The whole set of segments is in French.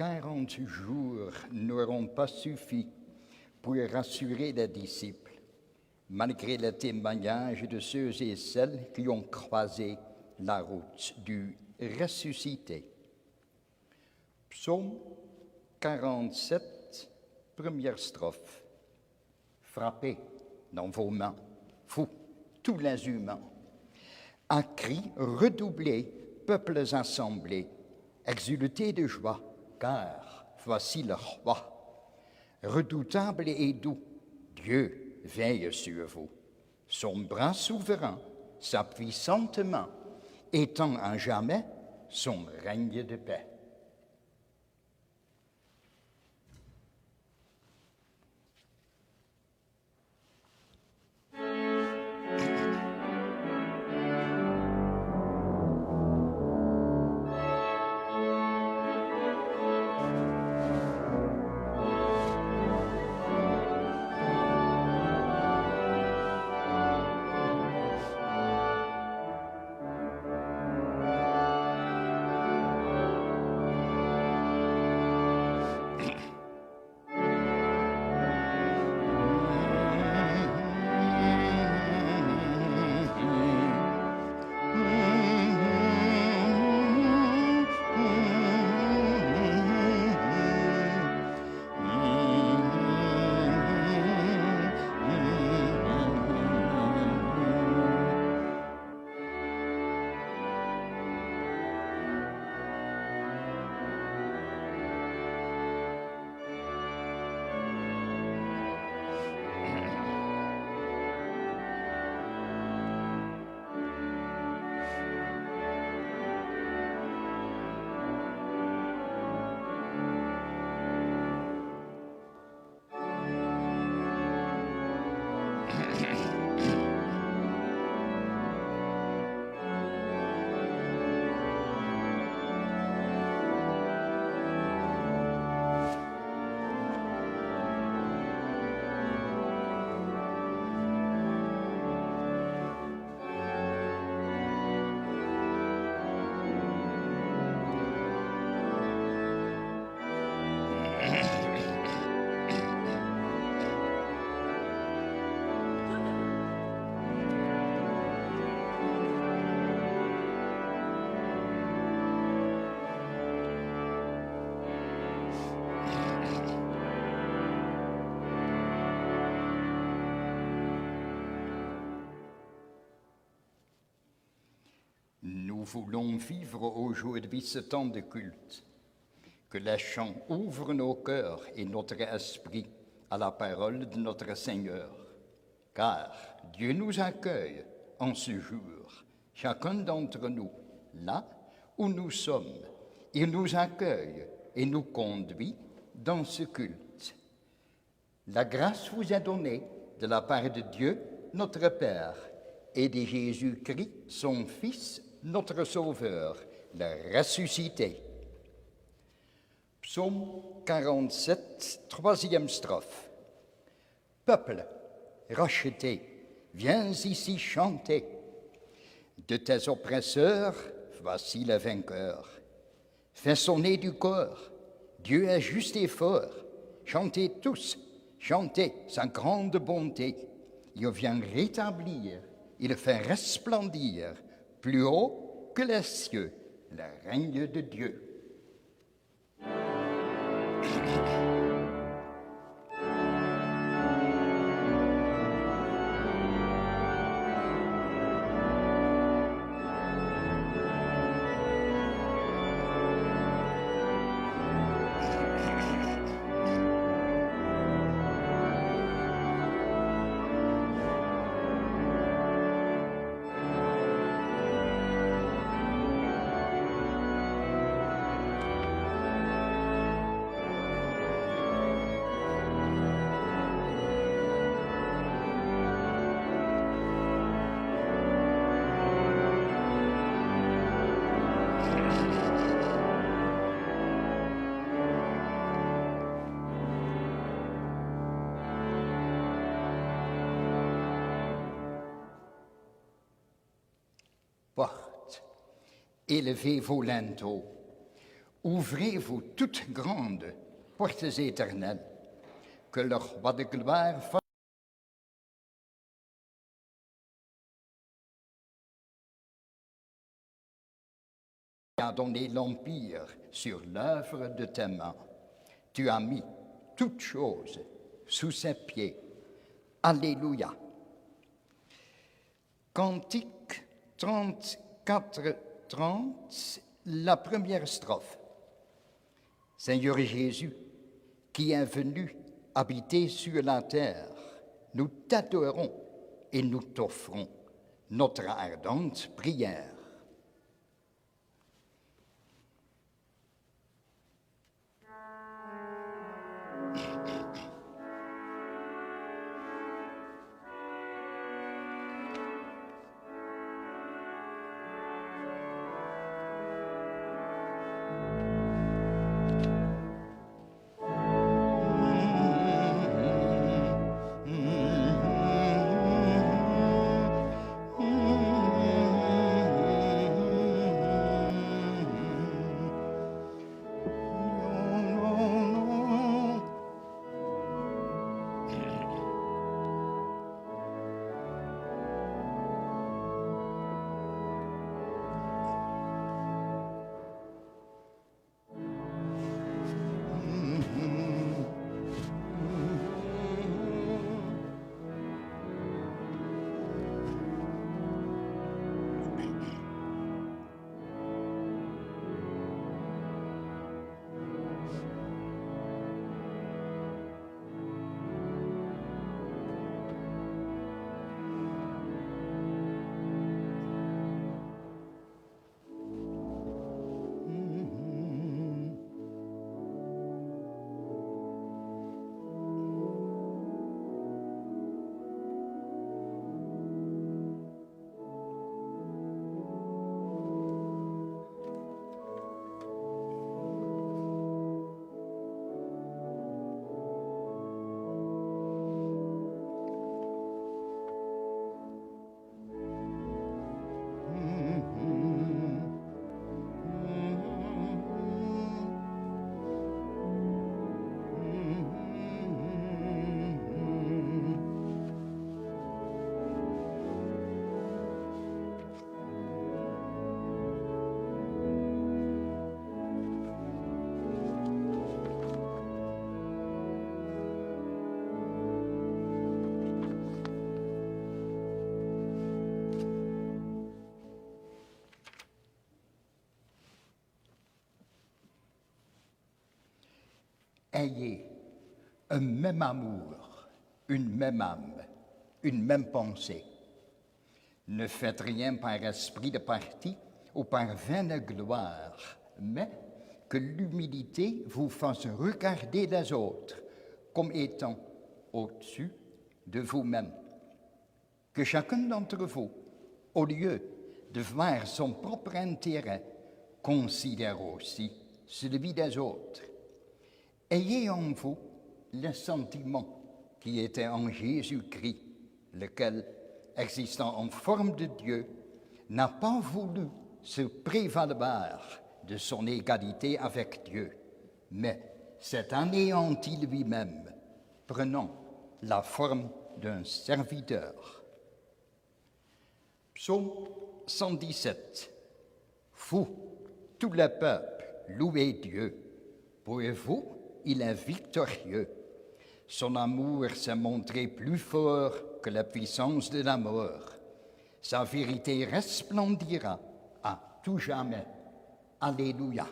40 jours n'auront pas suffi pour rassurer les disciples, malgré le témoignage de ceux et celles qui ont croisé la route du ressuscité. Psaume 47, première strophe. Frappez dans vos mains, vous, tous les humains. À cri redoublé, peuples assemblés, exultez de joie, car voici le roi. Redoutable et doux, Dieu veille sur vous. Son bras souverain, sa puissante main, étend à jamais son règne de paix. Nous voulons vivre aujourd'hui ce temps de culte, que les chants ouvrent nos cœurs et notre esprit à la parole de notre Seigneur, car Dieu nous accueille en ce jour, chacun d'entre nous, là où nous sommes. Il nous accueille et nous conduit dans ce culte. La grâce vous est donnée de la part de Dieu, notre Père, et de Jésus-Christ, son Fils, notre Sauveur, le ressuscité. Psaume 47, troisième strophe. Peuple racheté, viens ici chanter. De tes oppresseurs, voici le vainqueur. Fais sonner du corps, Dieu est juste et fort. Chantez tous, chantez sa grande bonté. Il vient rétablir, il fait resplendir, plus haut que les cieux, le règne de Dieu. Porte, élevez vos linteaux, Ouvrez, vous toutes grandes portes éternelles, que le roi de gloire fasse a donné l'empire sur l'œuvre de tes mains. Tu as mis toutes choses sous ses pieds. Alléluia. Cantique 34-30, la première strophe. Seigneur Jésus, qui est venu habiter sur la terre, nous t'adorons et nous t'offrons notre ardente prière. Ayez un même amour, une même âme, une même pensée. Ne faites rien par esprit de parti ou par vaine gloire, mais que l'humilité vous fasse regarder les autres comme étant au-dessus de vous-même. Que chacun d'entre vous, au lieu de voir son propre intérêt, considère aussi celui des autres. Ayez en vous le sentiment qui était en Jésus-Christ, lequel, existant en forme de Dieu, n'a pas voulu se prévaloir de son égalité avec Dieu, mais s'est anéanti lui-même, prenant la forme d'un serviteur. Psaume 117. Vous, tout le peuple, louez Dieu. Pour vous, il est victorieux. Son amour s'est montré plus fort que la puissance de la mort. Sa vérité resplendira à tout jamais. Alléluia.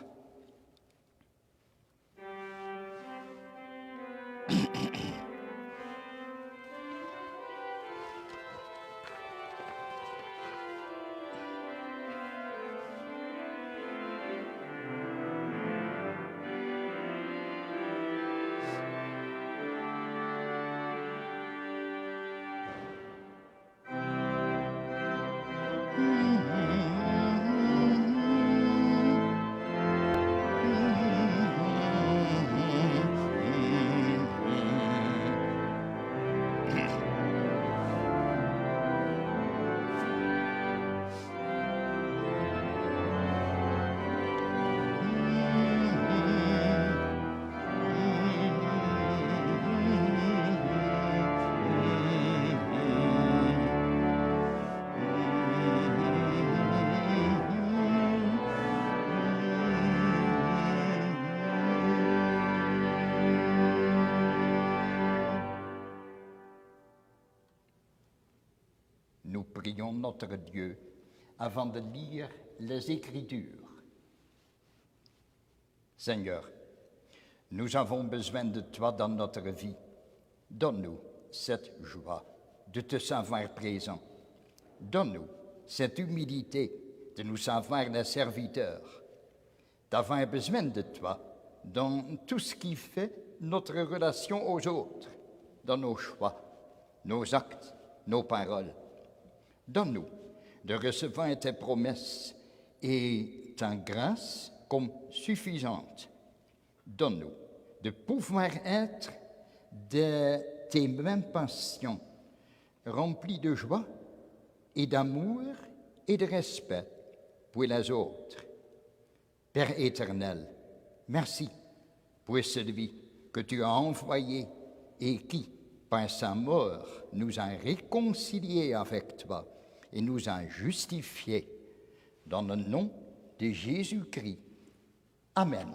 prions notre Dieu avant de lire les Écritures. Seigneur, nous avons besoin de toi dans notre vie. Donne-nous cette joie de te savoir présent. Donne-nous cette humilité de nous savoir les serviteurs, d'avoir besoin de toi dans tout ce qui fait notre relation aux autres, dans nos choix, nos actes, nos paroles. Donne-nous de recevoir tes promesses et ta grâce comme suffisante. Donne-nous de pouvoir être de tes mêmes passions, remplies de joie et d'amour et de respect pour les autres. Père éternel, merci pour celui que tu as envoyé et qui, par sa mort, nous a réconciliés avec toi et nous a justifiés. Dans le nom de Jésus-Christ. Amen.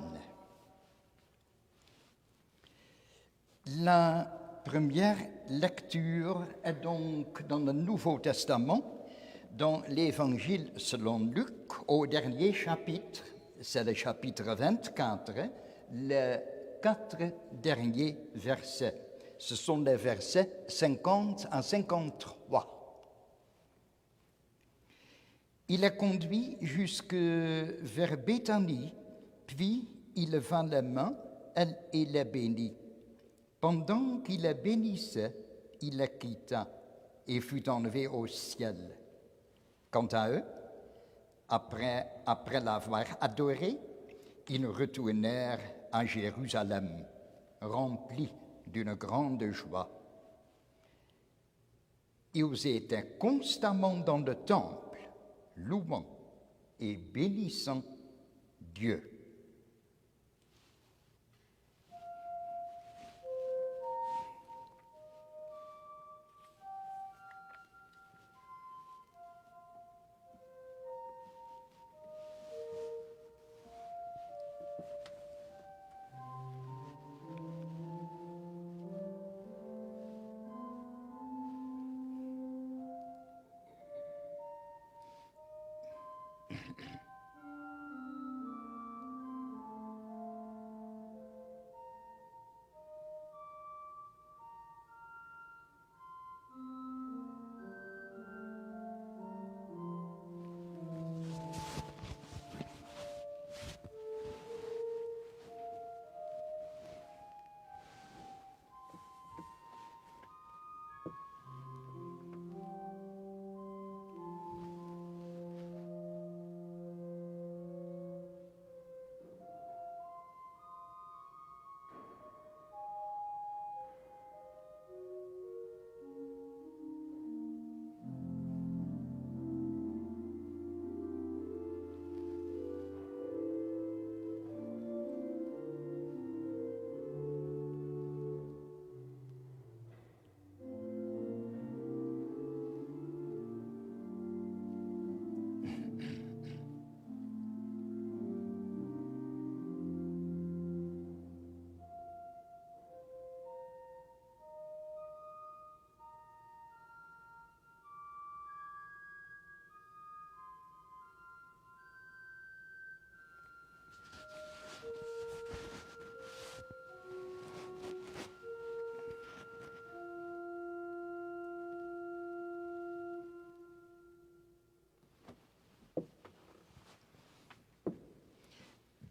La première lecture est donc dans le Nouveau Testament, dans l'Évangile selon Luc, au dernier chapitre, c'est le chapitre 24, les 4 derniers versets. Ce sont les versets 50 à 53. Il est conduit jusque vers Béthanie, puis il leva les mains et les bénit. Pendant qu'il les bénissait, il les quitta et fut enlevé au ciel. Quant à eux, après l'avoir adoré, ils retournèrent à Jérusalem, remplis d'une grande joie. Ils étaient constamment dans le temple, louant et bénissant Dieu.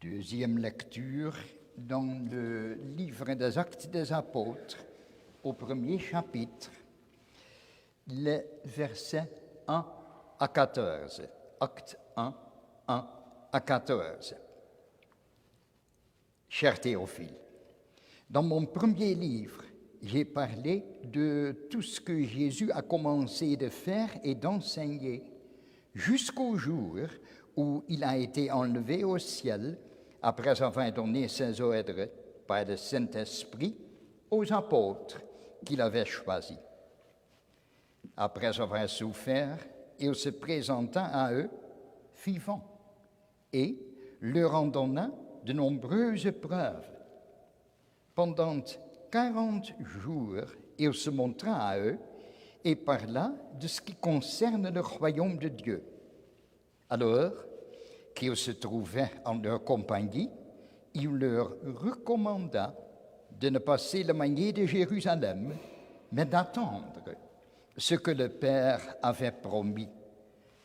Deuxième lecture dans le livre des Actes des Apôtres, au premier chapitre, les versets 1 à 14. Acte 1, 1 à 14. Cher Théophile, dans mon premier livre, j'ai parlé de tout ce que Jésus a commencé de faire et d'enseigner jusqu'au jour où il a été enlevé au ciel après avoir donné ses ordres par le Saint-Esprit aux apôtres qu'il avait choisis. Après avoir souffert, il se présenta à eux vivant et leur en donna de nombreuses preuves. Pendant 40 jours, il se montra à eux et par là de ce qui concerne le royaume de Dieu. Alors qu'ils se trouvaient en leur compagnie, il leur recommanda de ne pas s'éloigner de Jérusalem, mais d'attendre ce que le Père avait promis.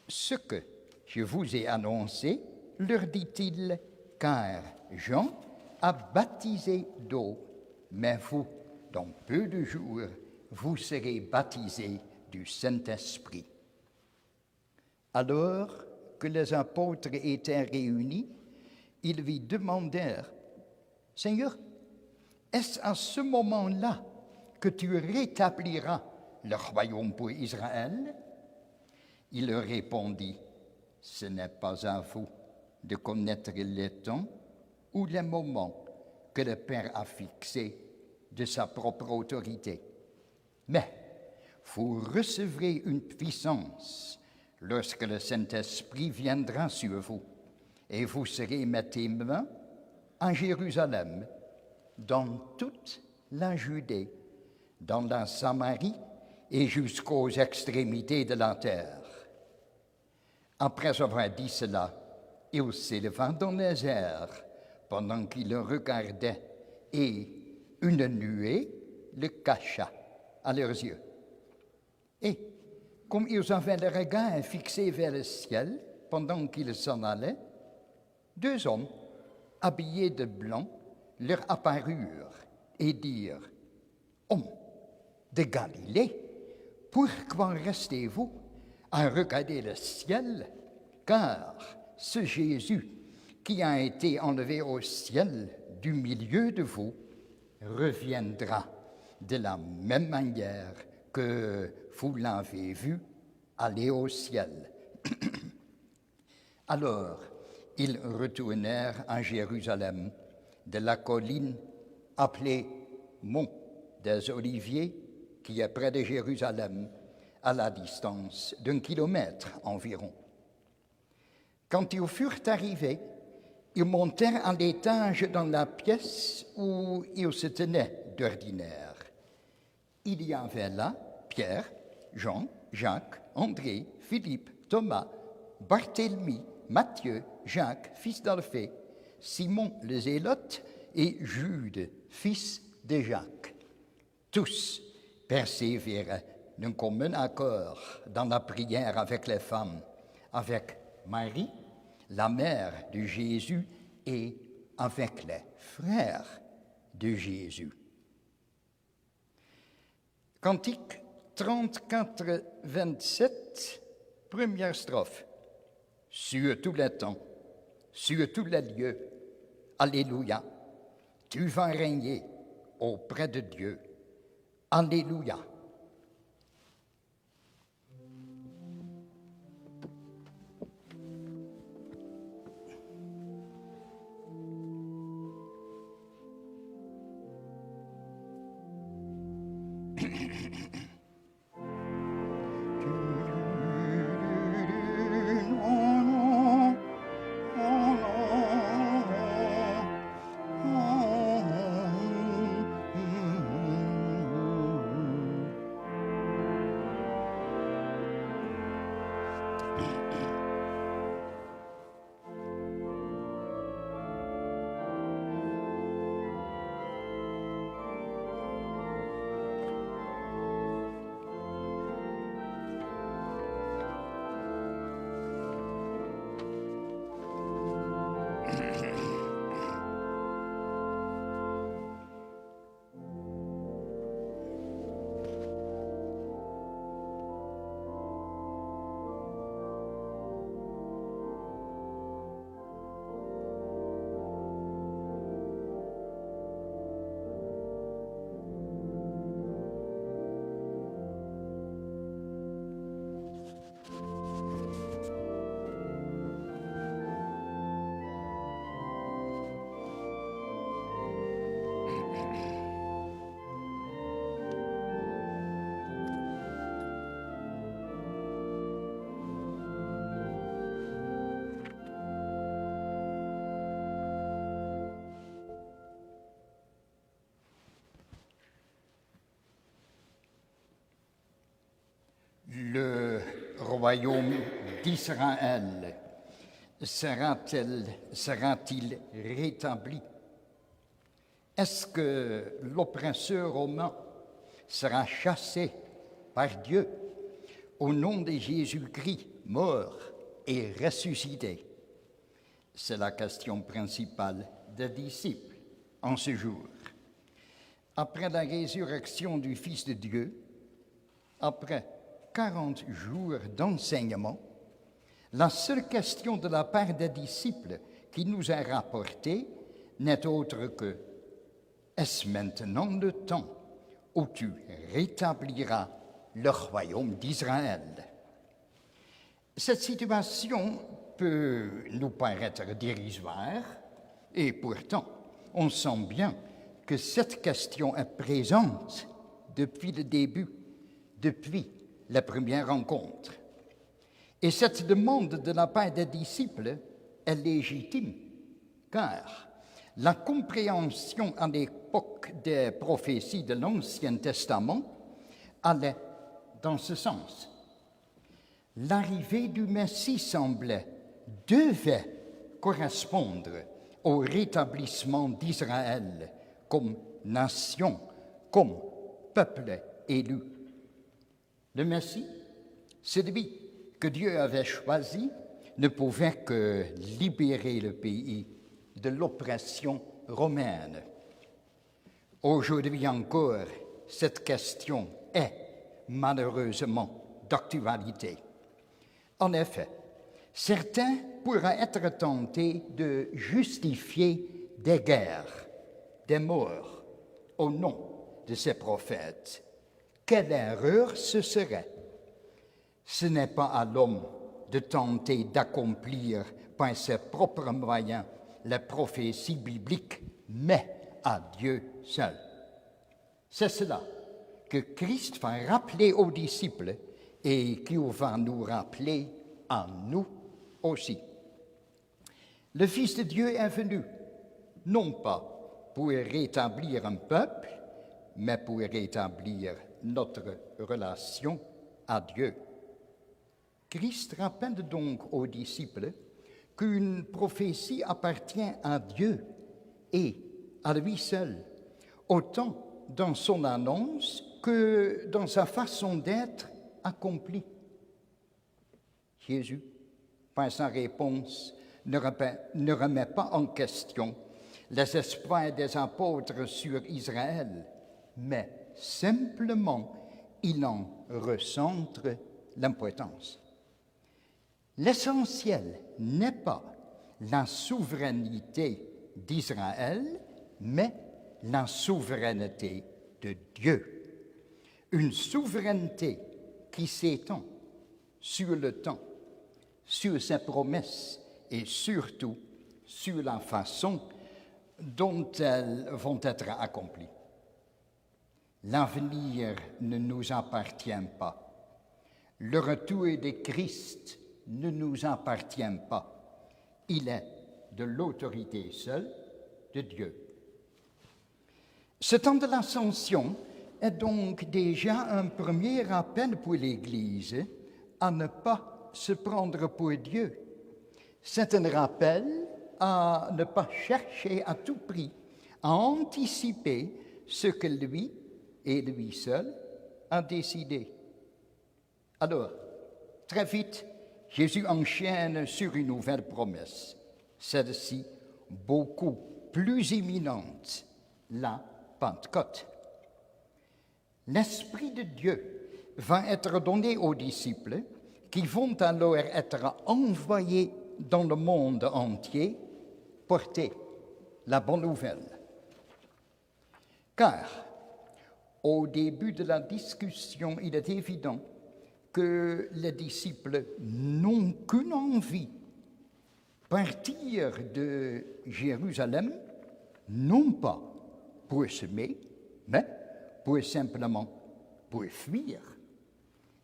Ce que je vous ai annoncé, leur dit-il, car Jean a baptisé d'eau, mais vous, dans peu de jours, vous serez baptisés du Saint-Esprit. Alors que les apôtres étaient réunis, ils lui demandèrent, « Seigneur, est-ce à ce moment-là que tu rétabliras le royaume pour Israël ?» Il leur répondit, « Ce n'est pas à vous de connaître les temps ou les moments que le Père a fixés de sa propre autorité. Mais vous recevrez une puissance lorsque le Saint-Esprit viendra sur vous, et vous serez mes témoins en Jérusalem, dans toute la Judée, dans la Samarie et jusqu'aux extrémités de la terre. » Après avoir dit cela, il s'éleva dans les airs pendant qu'il le regardait, et une nuée le cacha à leurs yeux. Et comme ils avaient le regard fixé vers le ciel pendant qu'ils s'en allaient, deux hommes, habillés de blanc, leur apparurent et dirent, « Hommes de Galilée, pourquoi restez-vous à regarder le ciel? Car ce Jésus qui a été enlevé au ciel du milieu de vous reviendra de la même manière que vous l'avez vu aller au ciel. » Alors, ils retournèrent à Jérusalem, de la colline appelée Mont des Oliviers, qui est près de Jérusalem, à la distance d'1 kilomètre environ. Quand ils furent arrivés, ils montèrent à l'étage dans la pièce où ils se tenaient d'ordinaire. Il y avait là Pierre, Jean, Jacques, André, Philippe, Thomas, Barthélemy, Matthieu, Jacques, fils d'Alphée, Simon le Zélote et Jude, fils de Jacques. Tous persévéraient d'un commun accord dans la prière avec les femmes, avec Marie, la mère de Jésus, et avec les frères de Jésus. Cantique 34, 27, première strophe. Sur tous les temps, sur tous les lieux, Alléluia, tu vas régner auprès de Dieu. Alléluia. royaume d'Israël sera-t-il rétabli? Est-ce que l'oppresseur romain sera chassé par Dieu au nom de Jésus-Christ, mort et ressuscité? C'est la question principale des disciples en ce jour. Après la résurrection du Fils de Dieu, après 40 jours d'enseignement, la seule question de la part des disciples qui nous est rapportée n'est autre que « Est-ce maintenant le temps où tu rétabliras le royaume d'Israël ?» Cette situation peut nous paraître dérisoire, et pourtant, on sent bien que cette question est présente depuis le début, depuis la première rencontre. Et cette demande de la part des disciples est légitime, car la compréhension à l'époque des prophéties de l'Ancien Testament allait dans ce sens. L'arrivée du Messie devait correspondre au rétablissement d'Israël comme nation, comme peuple élu. Le Messie, celui que Dieu avait choisi, ne pouvait que libérer le pays de l'oppression romaine. Aujourd'hui encore, cette question est malheureusement d'actualité. En effet, certains pourraient être tentés de justifier des guerres, des morts, au nom de ces prophètes. Quelle erreur ce serait! Ce n'est pas à l'homme de tenter d'accomplir par ses propres moyens les prophéties bibliques, mais à Dieu seul. C'est cela que Christ va rappeler aux disciples et qui va nous rappeler à nous aussi. Le Fils de Dieu est venu, non pas pour rétablir un peuple, mais pour rétablir notre relation à Dieu. Christ rappelle donc aux disciples qu'une prophétie appartient à Dieu et à lui seul, autant dans son annonce que dans sa façon d'être accomplie. Jésus, par sa réponse, ne remet pas en question les espoirs des apôtres sur Israël, mais simplement il en recentre l'importance. L'essentiel n'est pas la souveraineté d'Israël, mais la souveraineté de Dieu. Une souveraineté qui s'étend sur le temps, sur ses promesses et surtout sur la façon dont elles vont être accomplies. L'avenir ne nous appartient pas. Le retour de Christ ne nous appartient pas. Il est de l'autorité seule de Dieu. Ce temps de l'Ascension est donc déjà un premier appel pour l'Église à ne pas se prendre pour Dieu. C'est un rappel à ne pas chercher à tout prix à anticiper ce que lui et lui seul a décidé. Alors, très vite, Jésus enchaîne sur une nouvelle promesse, celle-ci beaucoup plus imminente, la Pentecôte. L'Esprit de Dieu va être donné aux disciples qui vont alors être envoyés dans le monde entier porter la bonne nouvelle. Car, au début de la discussion, il est évident que les disciples n'ont qu'une envie, partir de Jérusalem, non pas pour semer, mais pour fuir.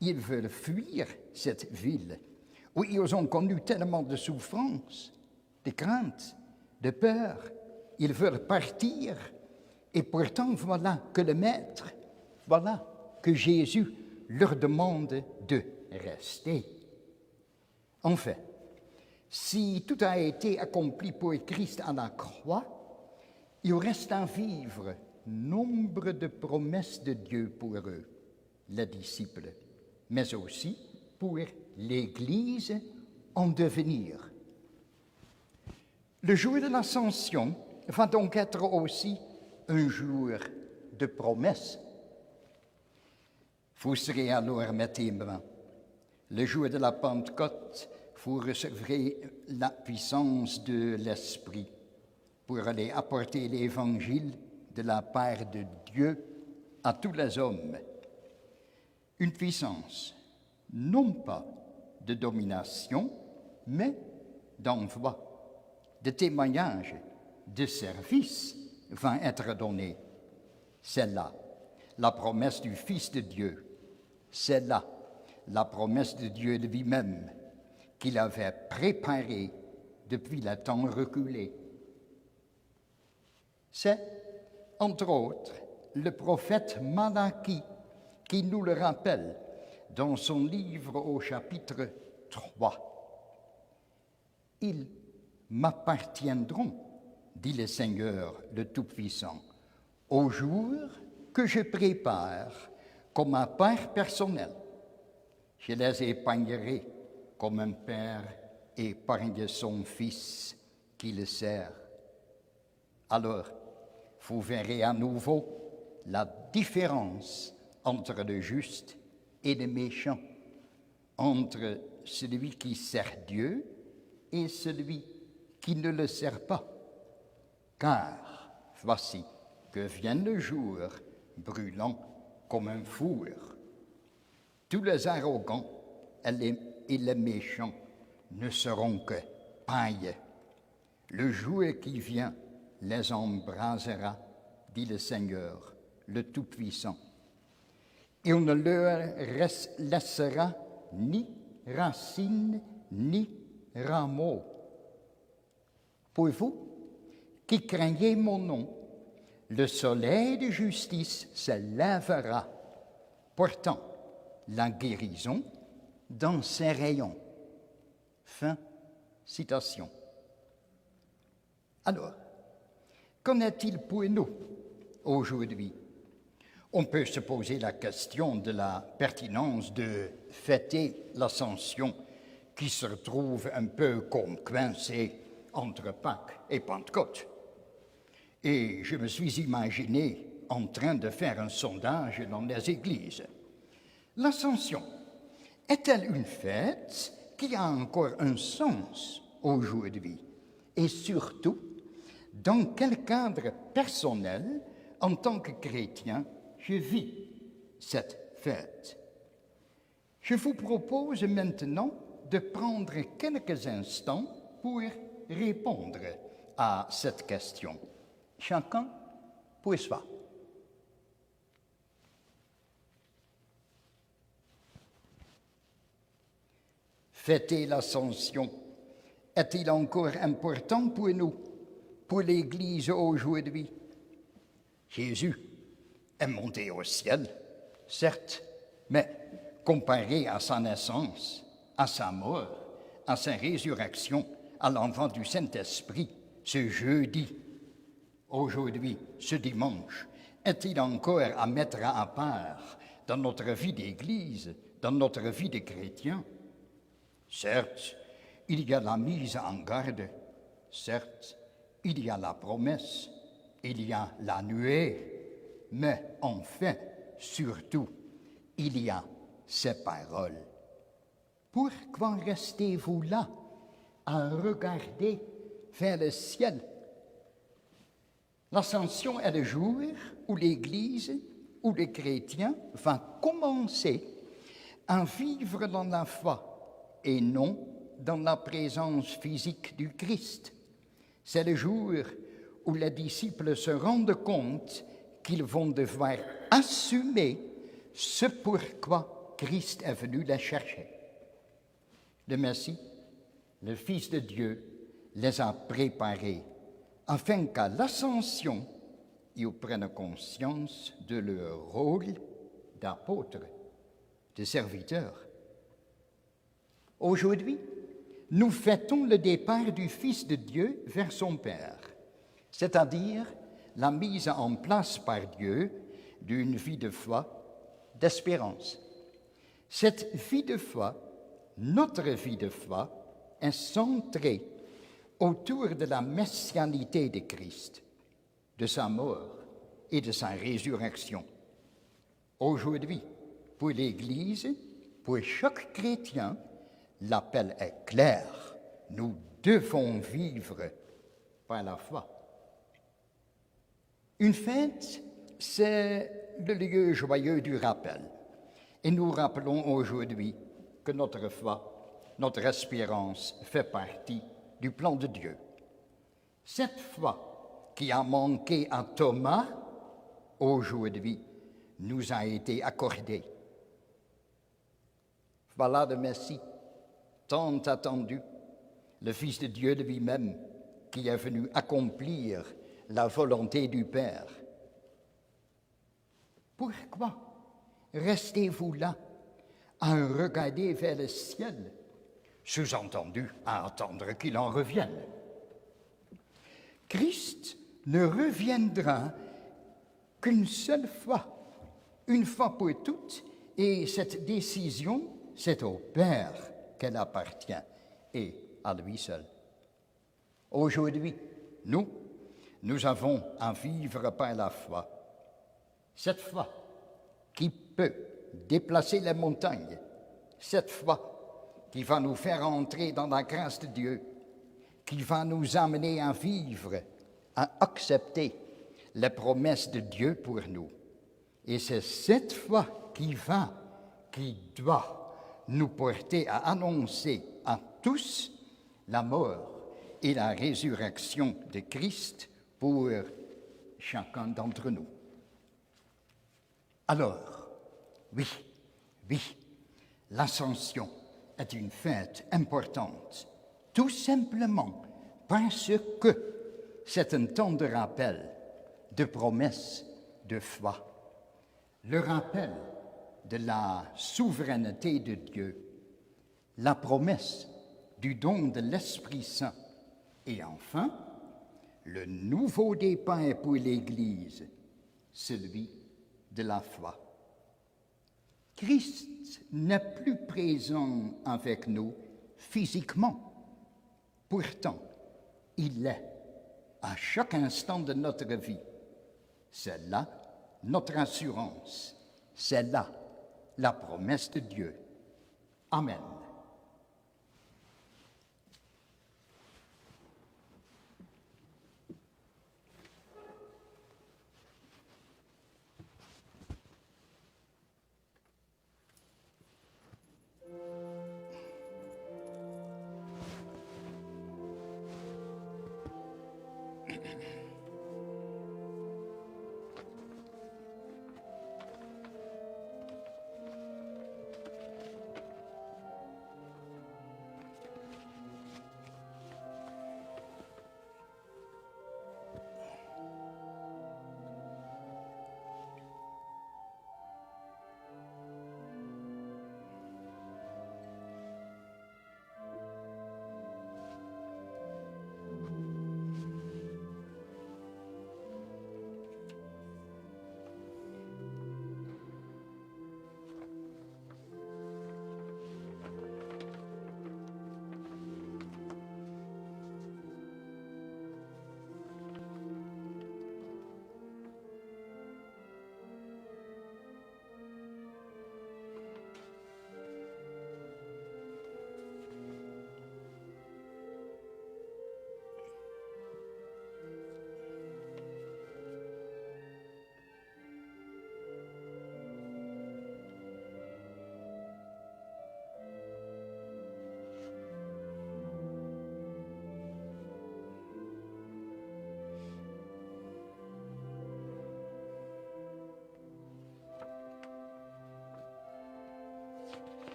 Ils veulent fuir cette ville où ils ont connu tellement de souffrances, de craintes, de peur. Ils veulent partir et pourtant voilà que le Maître, voilà que Jésus leur demande de rester. Enfin, si tout a été accompli pour Christ à la croix, il reste à vivre nombre de promesses de Dieu pour eux, les disciples, mais aussi pour l'Église en devenir. Le jour de l'Ascension va donc être aussi un jour de promesses. Vous serez alors mes témoins. Le jour de la Pentecôte, vous recevrez la puissance de l'Esprit pour aller apporter l'Évangile de la part de Dieu à tous les hommes. Une puissance, non pas de domination, mais d'envoi, de témoignage, de service va être donné. C'est là la promesse du Fils de Dieu. C'est là la promesse de Dieu de lui-même qu'il avait préparée depuis le temps reculé. C'est, entre autres, le prophète Malachie qui nous le rappelle dans son livre au chapitre 3. « Ils m'appartiendront, dit le Seigneur le Tout-Puissant, au jour que je prépare comme ma part personnelle. Je les épargnerai comme un père épargne son fils qui le sert. Alors, vous verrez à nouveau la différence entre le juste et le méchant, entre celui qui sert Dieu et celui qui ne le sert pas. Car voici que vient le jour brûlant comme un four. Tous les arrogants et les méchants ne seront que paille. Le jour qui vient les embrasera, dit le Seigneur, le Tout-Puissant. Et on ne leur laissera ni racine ni rameau. Pour vous qui craignez mon nom, le soleil de justice se lèvera, portant la guérison dans ses rayons. » Fin citation. Alors, qu'en est-il pour nous aujourd'hui? On peut se poser la question de la pertinence de fêter l'Ascension qui se retrouve un peu comme coincée entre Pâques et Pentecôte. Et je me suis imaginé en train de faire un sondage dans les églises. L'Ascension est-elle une fête qui a encore un sens aujourd'hui? Et surtout, dans quel cadre personnel, en tant que chrétien, je vis cette fête? Je vous propose maintenant de prendre quelques instants pour répondre à cette question. Chacun pour soi. Fêter l'Ascension est-il encore important pour nous, pour l'Église aujourd'hui? Jésus est monté au ciel, certes, mais comparé à sa naissance, à sa mort, à sa résurrection, à l'envoi du Saint-Esprit, ce jeudi, aujourd'hui, ce dimanche, est-il encore à mettre à part dans notre vie d'Église, dans notre vie de chrétien? Certes, il y a la mise en garde, certes, il y a la promesse, il y a la nuée, mais enfin, surtout, il y a ces paroles. Pourquoi restez-vous là à regarder vers le ciel? L'Ascension est le jour où l'Église, où le chrétien va commencer à vivre dans la foi et non dans la présence physique du Christ. C'est le jour où les disciples se rendent compte qu'ils vont devoir assumer ce pourquoi Christ est venu les chercher. Le Messie, le Fils de Dieu, les a préparés afin qu'à l'Ascension, ils prennent conscience de leur rôle d'apôtres, de serviteurs. Aujourd'hui, nous fêtons le départ du Fils de Dieu vers son Père, c'est-à-dire la mise en place par Dieu d'une vie de foi, d'espérance. Cette vie de foi, notre vie de foi, est centrée autour de la messianité de Christ, de sa mort et de sa résurrection. Aujourd'hui, pour l'Église, pour chaque chrétien, l'appel est clair. Nous devons vivre par la foi. Une fête, c'est le lieu joyeux du rappel. Et nous rappelons aujourd'hui que notre foi, notre espérance fait partie du plan de Dieu. Cette foi qui a manqué à Thomas, aujourd'hui, nous a été accordée. Voilà le Messie, tant attendu, le Fils de Dieu lui-même, qui est venu accomplir la volonté du Père. Pourquoi restez-vous là à regarder vers le ciel, sous-entendu à attendre qu'il en revienne? Christ ne reviendra qu'une seule fois, une fois pour toutes, et cette décision, c'est au Père qu'elle appartient et à lui seul. Aujourd'hui, nous avons à vivre par la foi. Cette foi qui peut déplacer les montagnes, cette foi qui va nous faire entrer dans la grâce de Dieu, qui va nous amener à vivre, à accepter les promesses de Dieu pour nous. Et c'est cette foi qui doit nous porter à annoncer à tous la mort et la résurrection de Christ pour chacun d'entre nous. Alors, oui, l'Ascension est une fête importante, tout simplement parce que c'est un temps de rappel, de promesse, de foi. Le rappel de la souveraineté de Dieu, la promesse du don de l'Esprit Saint et enfin, le nouveau départ pour l'Église, celui de la foi. Christ n'est plus présent avec nous physiquement. Pourtant, il est à chaque instant de notre vie. C'est là notre assurance. C'est là la promesse de Dieu. Amen.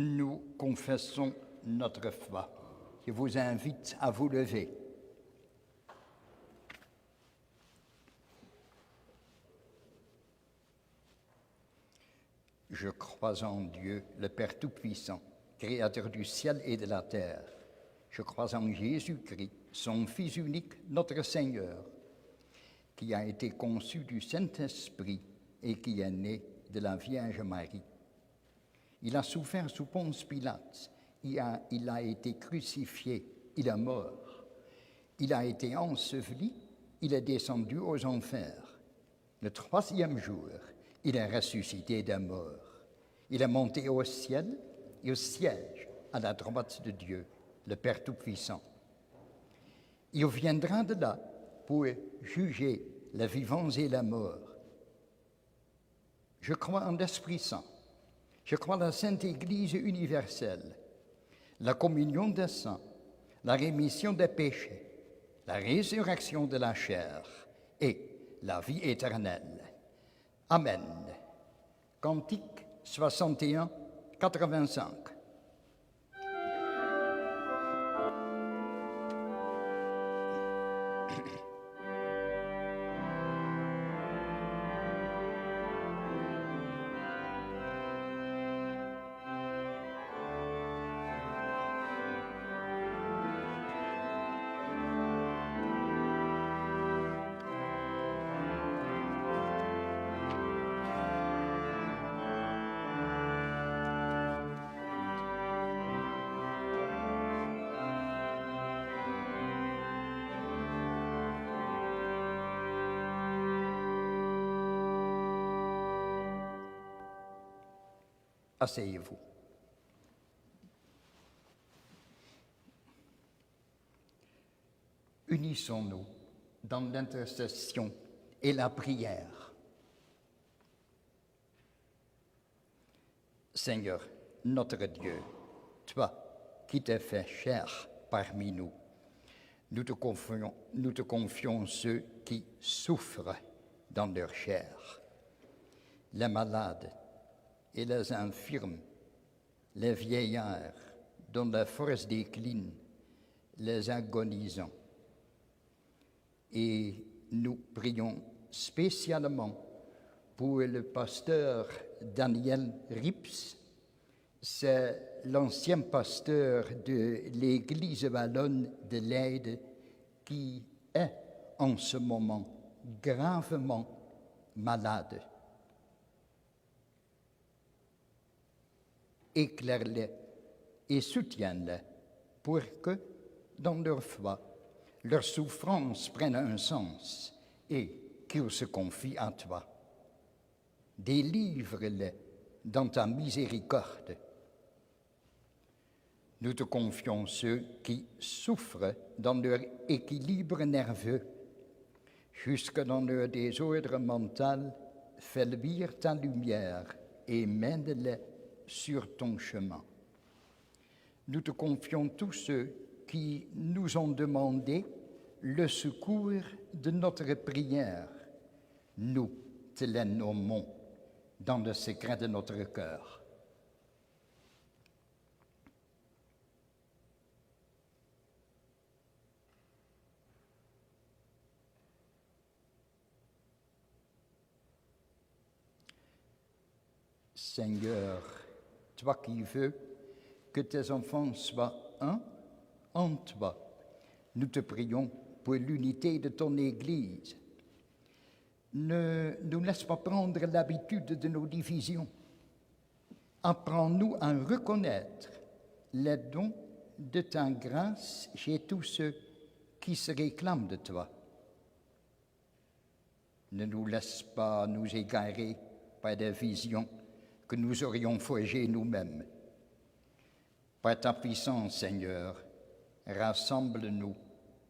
Nous confessons notre foi. Je vous invite à vous lever. Je crois en Dieu, le Père Tout-Puissant, Créateur du ciel et de la terre. Je crois en Jésus-Christ, son Fils unique, notre Seigneur, qui a été conçu du Saint-Esprit et qui est né de la Vierge Marie. Il a souffert sous Ponce Pilate, il a été crucifié, il est mort. Il a été enseveli, il est descendu aux enfers. Le troisième jour, il est ressuscité des morts. Il est monté au ciel et au siège à la droite de Dieu, le Père Tout-Puissant. Il viendra de là pour juger les vivants et les morts. Je crois en l'Esprit Saint. Je crois en la Sainte Église universelle, la communion des saints, la rémission des péchés, la résurrection de la chair et la vie éternelle. Amen. Cantique 61, 85. Asseyez-vous. Unissons-nous dans l'intercession et la prière. Seigneur, notre Dieu, toi qui t'es fait chair parmi nous, nous te confions ceux qui souffrent dans leur chair, les malades et les infirmes, les vieillards dont la force décline, les agonisants. Et nous prions spécialement pour le pasteur Daniel Rips. C'est l'ancien pasteur de l'Église wallonne de Leyde qui est en ce moment gravement malade. Éclaire-les et soutiens-les pour que, dans leur foi, leur souffrance prenne un sens et qu'ils se confient à toi. Délivre-les dans ta miséricorde. Nous te confions ceux qui souffrent dans leur équilibre nerveux, jusque dans leur désordre mental, fais luire ta lumière et mène-les sur ton chemin. Nous te confions tous ceux qui nous ont demandé le secours de notre prière. Nous te les nommons dans le secret de notre cœur. Seigneur, toi qui veux que tes enfants soient un en toi, nous te prions pour l'unité de ton Église. Ne nous laisse pas prendre l'habitude de nos divisions. Apprends-nous à reconnaître les dons de ta grâce chez tous ceux qui se réclament de toi. Ne nous laisse pas nous égarer par des visions que nous aurions forgées nous-mêmes. Par ta puissance, Seigneur, rassemble-nous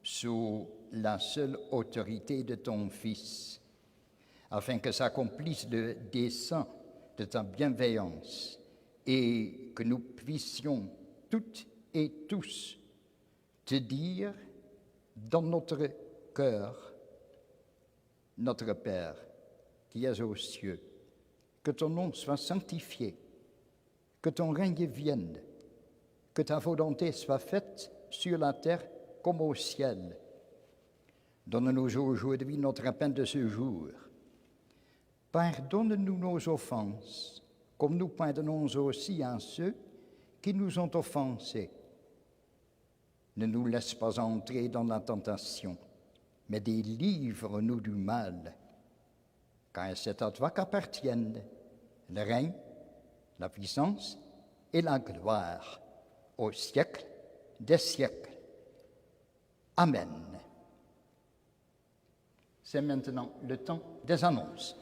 sous la seule autorité de ton Fils, afin que s'accomplisse le dessein de ta bienveillance et que nous puissions toutes et tous te dire dans notre cœur, notre Père qui es aux cieux, que ton nom soit sanctifié, que ton règne vienne, que ta volonté soit faite sur la terre comme au ciel. Donne-nous aujourd'hui notre pain de ce jour. Pardonne-nous nos offenses, comme nous pardonnons aussi à ceux qui nous ont offensés. Ne nous laisse pas entrer dans la tentation, mais délivre-nous du mal. Car c'est à toi qu'appartiennent le règne, la puissance et la gloire au siècle des siècles. Amen. C'est maintenant le temps des annonces.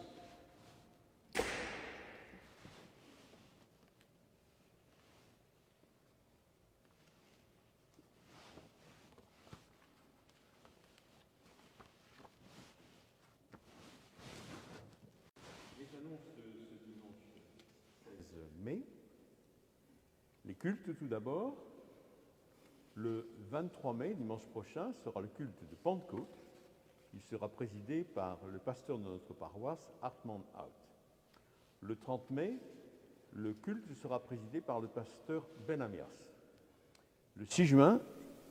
Mai. Les cultes tout d'abord. Le 23 mai, dimanche prochain, sera le culte de Pentecôte. Il sera présidé par le pasteur de notre paroisse, Hartman Out. Le 30 mai, le culte sera présidé par le pasteur Ben Amias. Le 6 juin,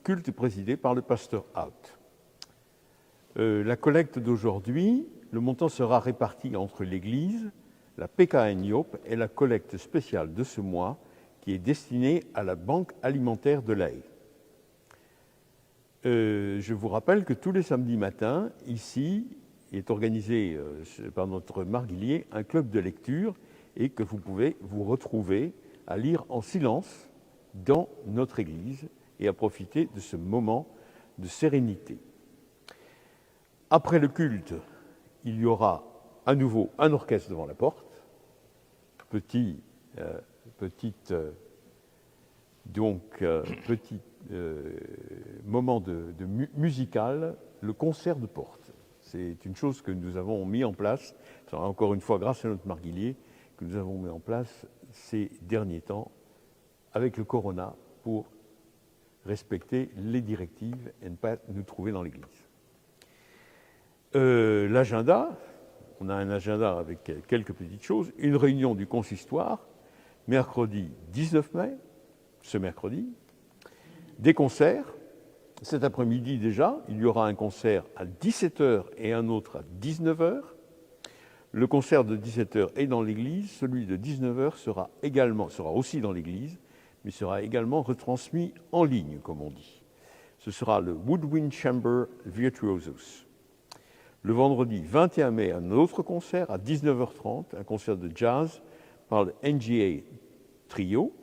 culte présidé par le pasteur Out. La collecte d'aujourd'hui, le montant sera réparti entre l'Église, la PKN Yope et la collecte spéciale de ce mois qui est destinée à la Banque alimentaire de l'Aïe. Je vous rappelle que tous les samedis matins, ici, est organisé par notre marguillier un club de lecture et que vous pouvez vous retrouver à lire en silence dans notre église et à profiter de ce moment de sérénité. Après le culte, il y aura à nouveau un orchestre devant la porte, petit moment musical, le concert de porte. C'est une chose que nous avons mis en place, encore une fois grâce à notre marguillier, que nous avons mis en place ces derniers temps avec le Corona pour respecter les directives et ne pas nous trouver dans l'église. L'agenda, on a un agenda avec quelques petites choses. Une réunion du consistoire, mercredi 19 mai, ce mercredi. Des concerts. Cet après-midi déjà, il y aura un concert à 17h et un autre à 19h. Le concert de 17h est dans l'église, celui de 19h sera aussi dans l'église, mais sera également retransmis en ligne, comme on dit. Ce sera le Woodwind Chamber Virtuosos. Le vendredi 21 mai, un autre concert à 19h30, un concert de jazz par le NGA Trio.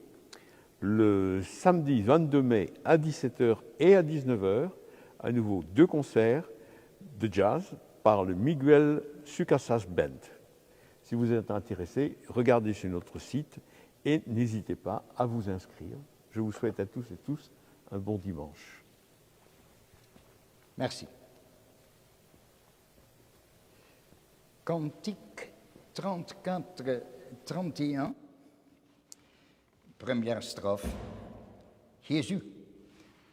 Le samedi 22 mai à 17h et à 19h, à nouveau 2 concerts de jazz par le Miguel Sucasas Band. Si vous êtes intéressé, regardez sur notre site et n'hésitez pas à vous inscrire. Je vous souhaite à tous et tous un bon dimanche. Merci. Cantique 34-31, première strophe. Jésus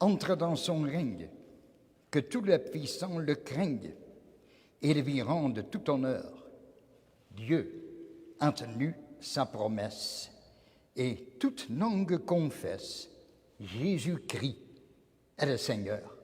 entre dans son règne, que tous les puissants le craignent et lui rendent tout honneur. Dieu a tenu sa promesse et toute langue confesse, Jésus-Christ est le Seigneur.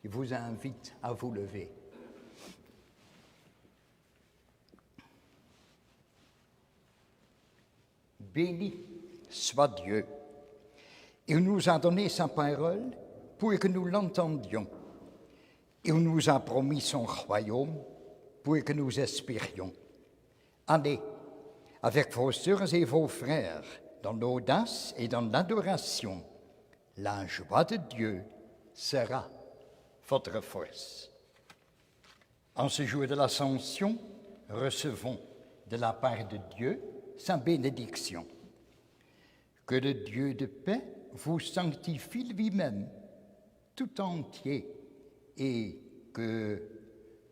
Je vous invite à vous lever. Béni soit Dieu. Il nous a donné sa parole pour que nous l'entendions. Il nous a promis son royaume pour que nous espérions. Allez, avec vos sœurs et vos frères, dans l'audace et dans l'adoration, la joie de Dieu sera votre force. En ce jour de l'Ascension, recevons de la part de Dieu sa bénédiction. Que le Dieu de paix vous sanctifie lui-même, tout entier, et que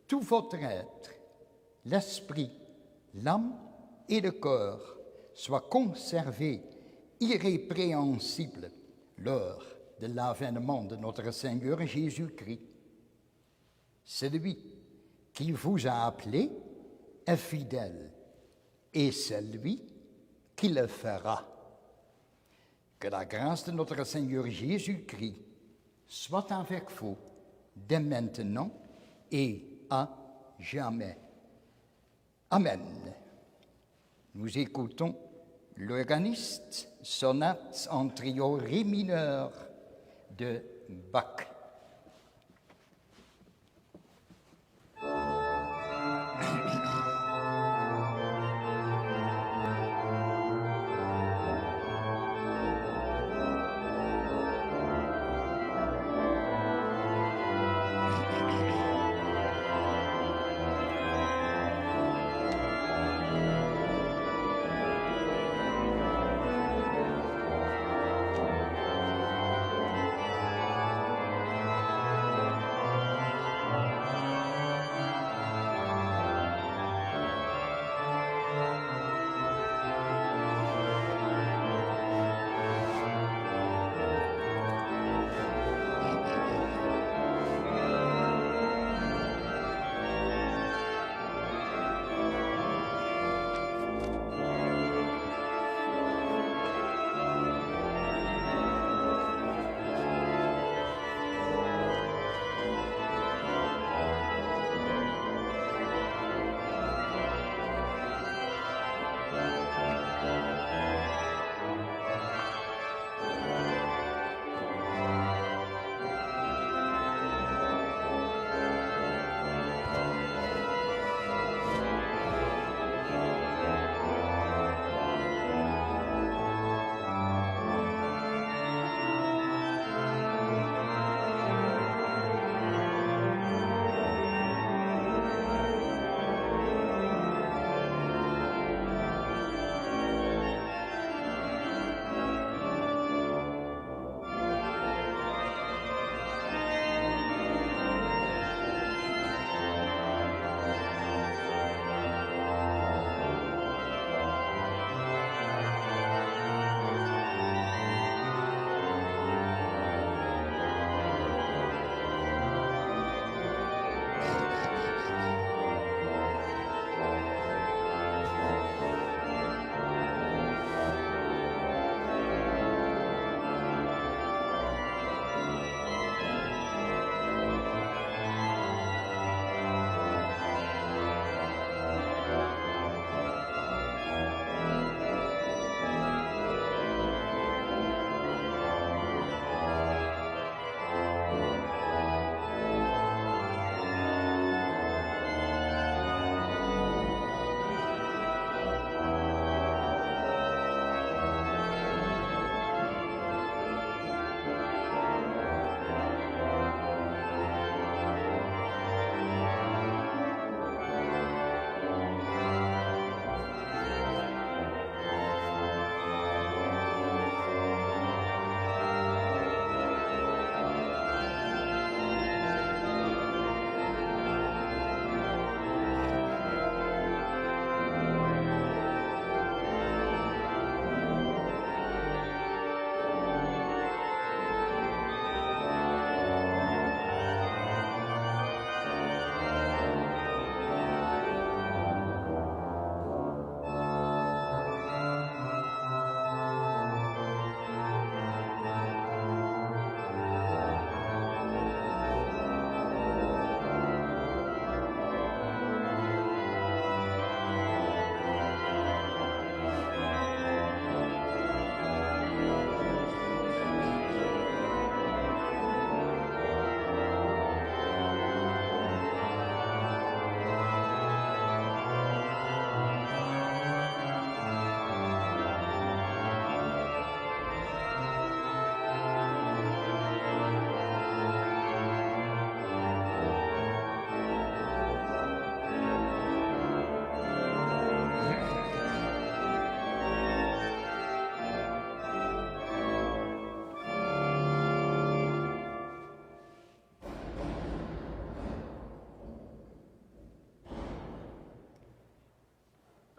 tout votre être, l'esprit, l'âme et le corps soient conservés irrépréhensibles lors de l'avènement de notre Seigneur Jésus-Christ. Celui qui vous a appelé est fidèle, et c'est lui qui le fera. Que la grâce de notre Seigneur Jésus-Christ soit avec vous dès maintenant et à jamais. Amen. Nous écoutons l'organiste sonate en trio ré mineur de Bach.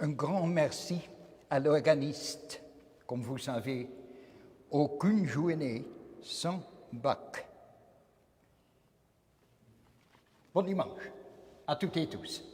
Un grand merci à l'organiste. Comme vous savez, aucune journée sans Bach. Bon dimanche à toutes et tous.